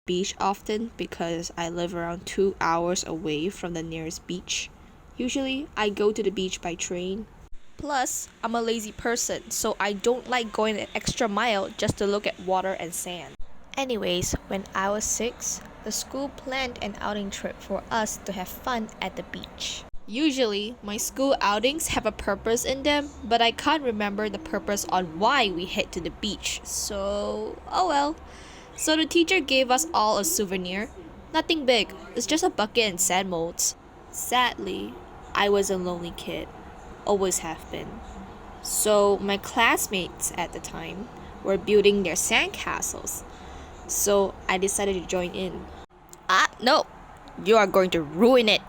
beach often because I live around 2 hours away from the nearest beach. Usually, I go to the beach by train. Plus, I'm a lazy person, so I don't like going an extra mile just to look at water and sand. Anyways, when I was 6, the school planned an outing trip for us to have fun at the beach. Usually, my school outings have a purpose in them, but I can't remember the purpose on why we head to the beach, so oh well. So the teacher gave us all a souvenir. Nothing big, it's just a bucket and sand molds. Sadly, I was a lonely kid, always have been. So my classmates at the time were building their sandcastles, so I decided to join in. Ah, no! You are going to ruin it!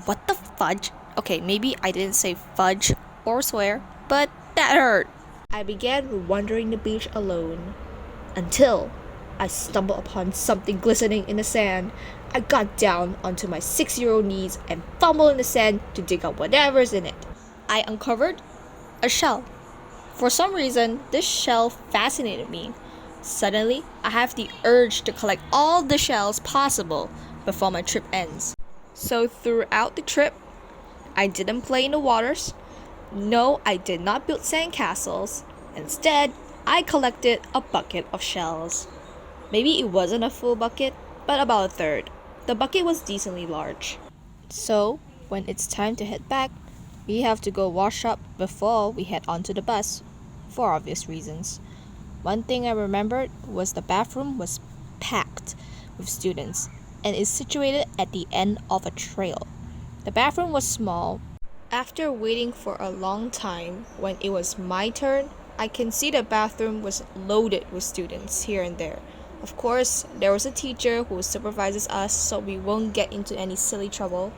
What the fudge? Okay, maybe I didn't say fudge or swear, but that hurt. I began wandering the beach alone until I stumbled upon something glistening in the sand. I got down onto my 6-year-old knees and fumbled in the sand to dig up whatever's in it. I uncovered a shell. For some reason, this shell fascinated me. Suddenly, I have the urge to collect all the shells possible before my trip ends. So throughout the trip, I didn't play in the waters. No, I did not build sandcastles. Instead, I collected a bucket of shells. Maybe it wasn't a full bucket, but about a third. The bucket was decently large. So, when it's time to head back, we have to go wash up before we head onto the bus, for obvious reasons. One thing I remembered was the bathroom was packed with students and is situated at the end of a trail. The bathroom was small. After waiting for a long time, when it was my turn, I can see the bathroom was loaded with students here and there. Of course, there was a teacher who supervises us so we won't get into any silly trouble.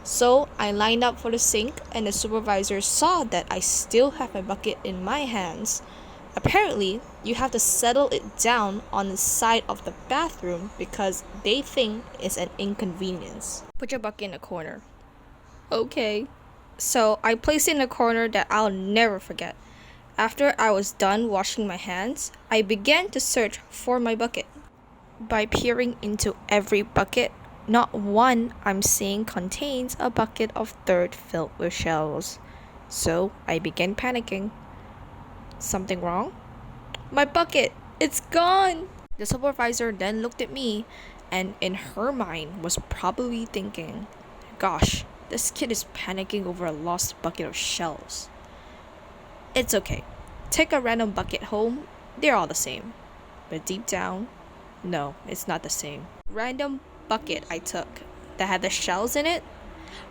So I lined up for the sink and the supervisor saw that I still have my bucket in my hands. Apparently, you have to settle it down on the side of the bathroom because they think it's an inconvenience. Put your bucket in a corner. Okay. So I placed it in a corner that I'll never forget. After I was done washing my hands, I began to search for my bucket. By peering into every bucket, not one I'm seeing contains a bucket of dirt filled with shells. So I began panicking. Something wrong? My bucket! It's gone! The supervisor then looked at me and in her mind was probably thinking, gosh, this kid is panicking over a lost bucket of shells. It's okay. Take a random bucket home, they're all the same. But deep down, no, it's not the same. Random bucket I took that had the shells in it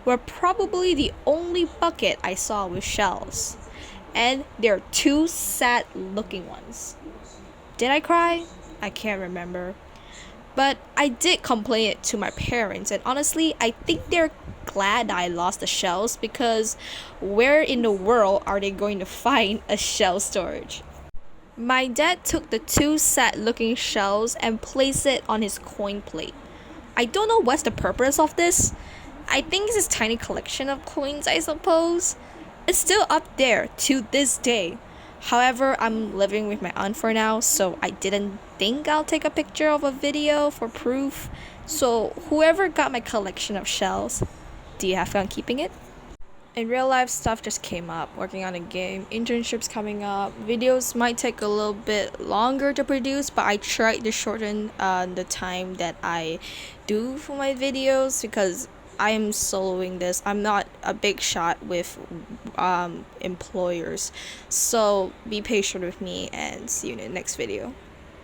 were probably the only bucket I saw with shells. And there are 2 sad looking ones. Did I cry? I can't remember. But I did complain it to my parents, and honestly, I think they're glad I lost the shells because where in the world are they going to find a shell storage? My dad took the 2 sad looking shells and placed it on his coin plate. I don't know what's the purpose of this. I think it's his tiny collection of coins, I suppose. It's still up there to this day. However, I'm living with my aunt for now, so I didn't think I'll take a picture of a video for proof. So whoever got my collection of shells, do you have fun keeping it? In real life, stuff just came up. Working on a game, internships coming up, videos might take a little bit longer to produce, but I tried to shorten the time that I do for my videos because I am soloing this. I'm not a big shot with employers. So be patient with me and see you in the next video.